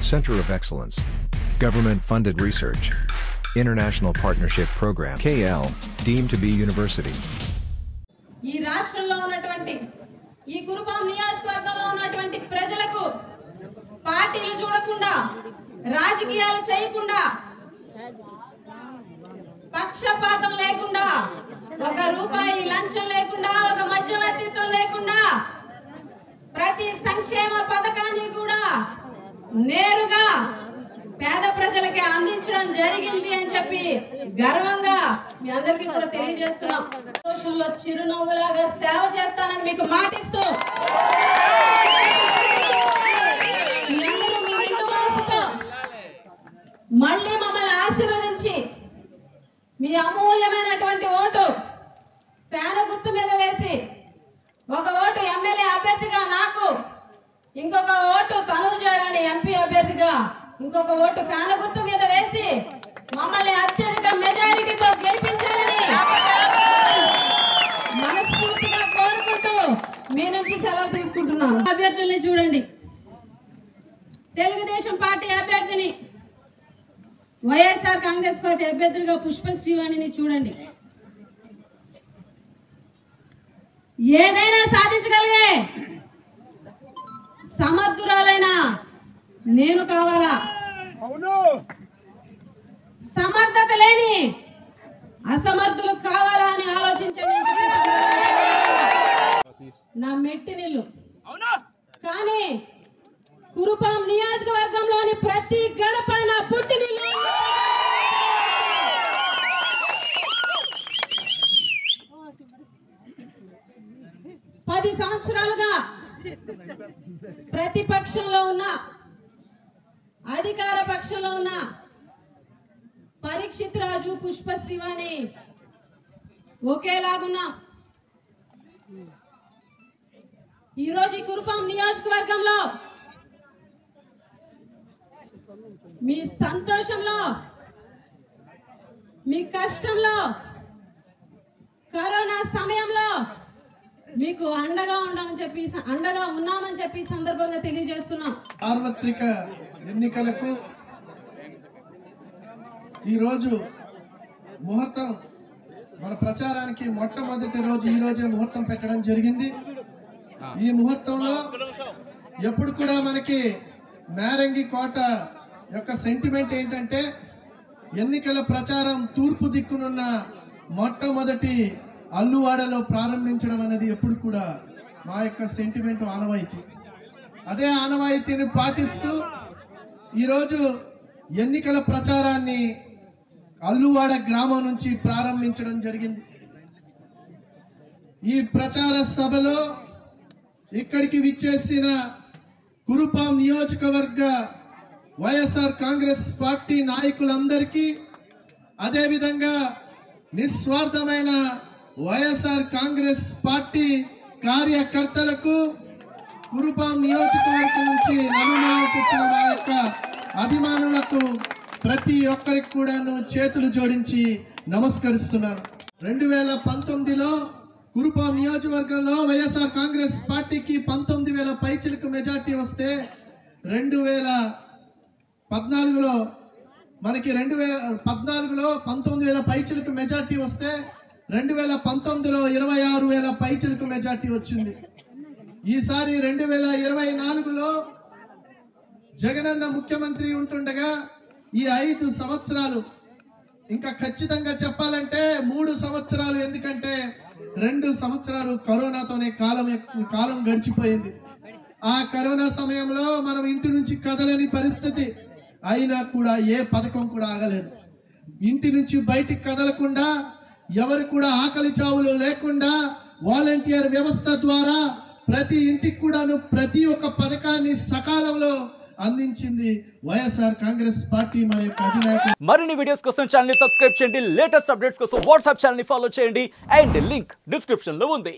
Center of Excellence. Government-funded research. International Partnership Program KL, deemed to be university. ఈ రాష్ట్రంలో ఉన్నటువంటి ఈ కురుపాం నియోజకవర్గంలో ఉన్నటువంటి ప్రజలకు పార్టీలు చూడకుండా రాజకీయాలు చేయకుండా పక్షపాతం లేకుండా ఒక రూపాయి లంచం లేకుండా ఒక మధ్యవర్తిత్వం లేకుండా ప్రతి సంక్షేమ పథకాన్ని కూడా నేరుగా పేద ప్రజలకి అందించడం జరిగింది అని చెప్పి గర్వంగా మీ అందరికీ కూడా తెలియజేస్తున్నాం. సంతోషంలో చిరునవ్వులాగా సేవ చేస్తానని మీకు మాటిస్తూ మీ అందరూ మీ నిండు మనసుతో మళ్ళీ మమ్మల్ని ఆశీర్వదించి మీ అమూల్యమైనటువంటి ఓటు ఫ్యాన్ గుర్తు మీద వేసి ఒక ఓటు ఎమ్మెల్యే అభ్యర్థిగా నాకు, ఇంకొక ఓటు తనూజారాణి ఎంపీ అభ్యర్థిగా, ఇంకొక ఓటు ఫ్యాన్ గుర్తు మీద వేసి మమ్మల్ని అత్యధిక మెజారిటీతో గెలిపించాలని మనస్ఫూర్తిగా కోరుకుంటూ మీ నుంచి సెలవు తీసుకుంటున్నాను. అభ్యర్థుల్ని చూడండి. తెలుగుదేశం పార్టీ అభ్యర్థిని, వైఎస్ఆర్ కాంగ్రెస్ పార్టీ అభ్యర్థులుగా పుష్ప శ్రీవాణిని చూడండి. ఏదైనా సాధించగలిగే సమర్థురాలైనా నేను కావాలా, సమర్థత లేని అసమర్థులు కావాలా అని ఆలోచించండి. నా మెట్టినిల్లు కానీ కురుపాం నియోజకవర్గంలోని ప్రతి గడప నా పుట్టినిల్లు. 10 సంవత్సరాలుగా ప్రతిపక్షంలో ఉన్న, అధికార పక్షంలో ఉన్న పరీక్షిత్ రాజు, పుష్ప శ్రీవాణి ఒకేలాగున్నా. ఈరోజు ఈ కురుపాం నియోజకవర్గంలో మీ సంతోషంలో, మీ కష్టంలో, కరోనా సమయంలో మీకు అండగా ఉన్నామని చెప్పి సందర్భంగా తెలియజేస్తున్నాం. సార్వత్రిక ఎన్నికలకు ఈరోజు ముహూర్తం, మన ప్రచారానికి మొట్టమొదటి రోజు ఈ రోజే ముహూర్తం పెట్టడం జరిగింది. ఈ ముహూర్తంలో ఎప్పుడు కూడా మనకి మేరంగి కోట యొక్క సెంటిమెంట్ ఏంటంటే, ఎన్నికల ప్రచారం తూర్పు దిక్కునున్న మొట్టమొదటి అల్లువాడలో ప్రారంభించడం అనేది ఎప్పుడు కూడా మా యొక్క సెంటిమెంట్, ఆనవాయితీ. అదే ఆనవాయితీని పాటిస్తూ ఈరోజు ఎన్నికల ప్రచారాన్ని అల్లువాడ గ్రామం నుంచి ప్రారంభించడం జరిగింది. ఈ ప్రచార సభలో ఇక్కడికి విచ్చేసిన కురుపాం నియోజకవర్గ వైఎస్ఆర్ కాంగ్రెస్ పార్టీ నాయకులందరికీ, అదేవిధంగా నిస్వార్థమైన వైఎస్ఆర్ కాంగ్రెస్ పార్టీ కార్యకర్తలకు, కురుపాం నియోజకవర్గం నుంచి నలుమూలలకు వచ్చిన మా యొక్క అభిమానులకు ప్రతి ఒక్కరికి కూడాను చేతులు జోడించి నమస్కరిస్తున్నాను. 2019లో కురుపాం నియోజకవర్గంలో వైఎస్ఆర్ కాంగ్రెస్ పార్టీకి 19,000 పైచిలకు మెజార్టీ వస్తే, 2014లో మనకి 2014లో 19,000 పైచిలకు మెజార్టీ వస్తే 2019లో 26,000 పైచిలకు మెజార్టీ వచ్చింది. ఈసారి 2024లో జగనన్న ముఖ్యమంత్రి ఉంటుండగా ఈ 5 సంవత్సరాలు, ఇంకా ఖచ్చితంగా చెప్పాలంటే 3 సంవత్సరాలు, ఎందుకంటే 2 సంవత్సరాలు కరోనాతోనే కాలం గడిచిపోయింది. ఆ కరోనా సమయంలో మనం ఇంటి నుంచి కదలని పరిస్థితి అయినా కూడా ఏ పథకం కూడా ఆగలేదు. ఇంటి నుంచి బయటికి కదలకుండా, ఎవరు కూడా ఆకలి చావులు లేకుండా వాలంటీర్ వ్యవస్థ ద్వారా ప్రతి ఇంటికి కూడాను ప్రతి ఒక్క పథకాన్ని సకాలంలో అందించింది వైఎస్ఆర్ కాంగ్రెస్ పార్టీ మన యొక్క అధినాయకుడు. మరిన్ని వీడియోస్ కోసం ఛానల్ ని సబ్స్క్రైబ్ చేయండి, లేటెస్ట్ అప్డేట్స్ కోసం వాట్సాప్ ఛానల్ ని ఫాలో చేయండి, అండ్ లింక్ డిస్క్రిప్షన్ లో ఉంది.